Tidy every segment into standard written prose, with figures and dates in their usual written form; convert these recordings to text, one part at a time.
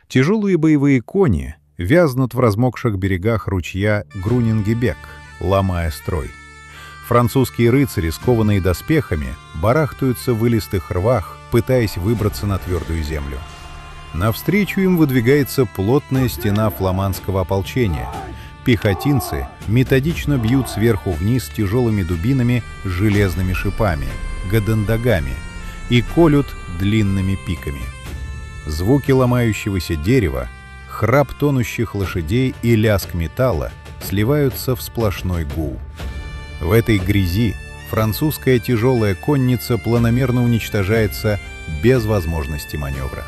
Тяжелые боевые кони вязнут в размокших берегах ручья Грунингебек, ломая строй. Французские рыцари, скованные доспехами, барахтаются в илистых рвах, пытаясь выбраться на твердую землю. Навстречу им выдвигается плотная стена фламандского ополчения. Пехотинцы методично бьют сверху вниз тяжелыми дубинами с железными шипами, гадендагами, и колют длинными пиками. Звуки ломающегося дерева, храп тонущих лошадей и лязг металла сливаются в сплошной гул. В этой грязи французская тяжелая конница планомерно уничтожается без возможности маневра.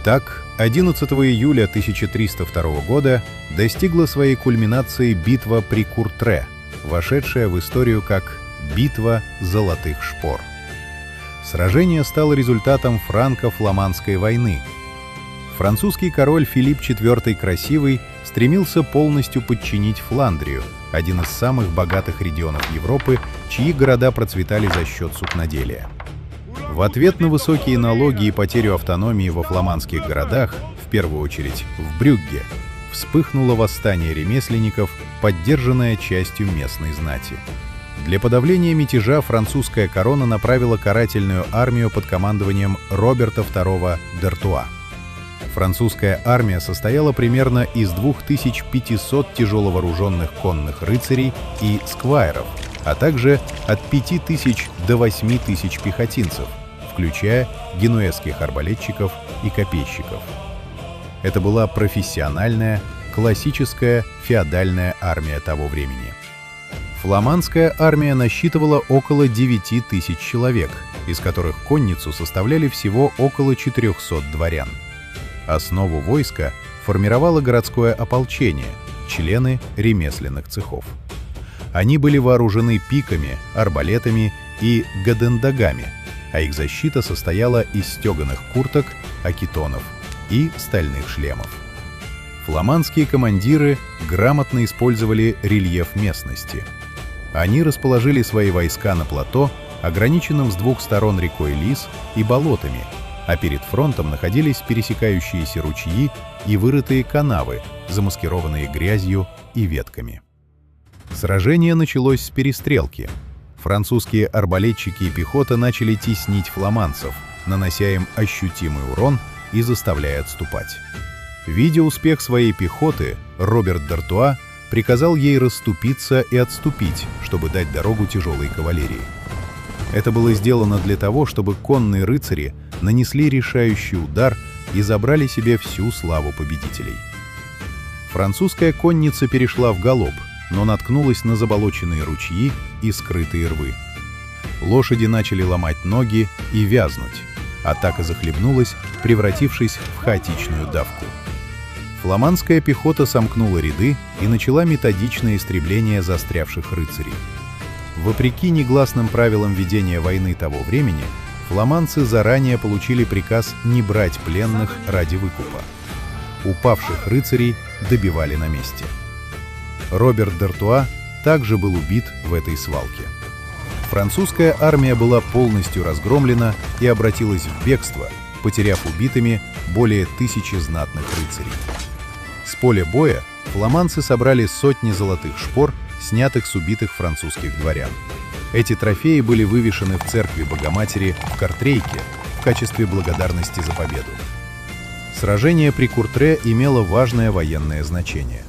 Так, 11 июля 1302 года достигла своей кульминации битва при Куртре, вошедшая в историю как «Битва золотых шпор». Сражение стало результатом франко-фламандской войны. Французский король Филипп IV Красивый стремился полностью подчинить Фландрию, один из самых богатых регионов Европы, чьи города процветали за счет сукноделия. В ответ на высокие налоги и потерю автономии во фламандских городах, в первую очередь в Брюгге, вспыхнуло восстание ремесленников, поддержанное частью местной знати. Для подавления мятежа французская корона направила карательную армию под командованием Роберта II д'Артуа. Французская армия состояла примерно из 2500 тяжеловооруженных конных рыцарей и сквайров, а также от 5000 до 8000 пехотинцев, включая генуэзских арбалетчиков и копейщиков. Это была профессиональная, классическая феодальная армия того времени. Фламандская армия насчитывала около 9000 человек, из которых конницу составляли всего около 400 дворян. Основу войска формировало городское ополчение, члены ремесленных цехов. Они были вооружены пиками, арбалетами и гадендагами, а их защита состояла из стеганых курток, акитонов и стальных шлемов. Фламандские командиры грамотно использовали рельеф местности. Они расположили свои войска на плато, ограниченном с двух сторон рекой Лис и болотами, а перед фронтом находились пересекающиеся ручьи и вырытые канавы, замаскированные грязью и ветками. Сражение началось с перестрелки. Французские арбалетчики и пехота начали теснить фламандцев, нанося им ощутимый урон и заставляя отступать. Видя успех своей пехоты, Роберт д'Артуа приказал ей расступиться и отступить, чтобы дать дорогу тяжелой кавалерии. Это было сделано для того, чтобы конные рыцари нанесли решающий удар и забрали себе всю славу победителей. Французская конница перешла в галоп, но наткнулась на заболоченные ручьи и скрытые рвы. Лошади начали ломать ноги и вязнуть. Атака захлебнулась, превратившись в хаотичную давку. Фламандская пехота сомкнула ряды и начала методичное истребление застрявших рыцарей. Вопреки негласным правилам ведения войны того времени, фламандцы заранее получили приказ не брать пленных ради выкупа. Упавших рыцарей добивали на месте. Роберт д'Артуа также был убит в этой свалке. Французская армия была полностью разгромлена и обратилась в бегство, потеряв убитыми более 1000 знатных рыцарей. С поля боя фламандцы собрали сотни золотых шпор, снятых с убитых французских дворян. Эти трофеи были вывешены в церкви Богоматери в Кортрейке в качестве благодарности за победу. Сражение при Куртре имело важное военное значение.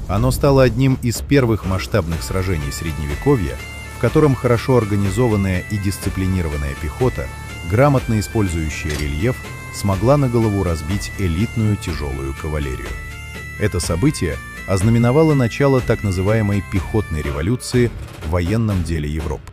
Оно стало одним из первых масштабных сражений Средневековья, в котором хорошо организованная и дисциплинированная пехота, грамотно использующая рельеф, смогла на голову разбить элитную тяжелую кавалерию. Это событие ознаменовало начало так называемой пехотной революции в военном деле Европы.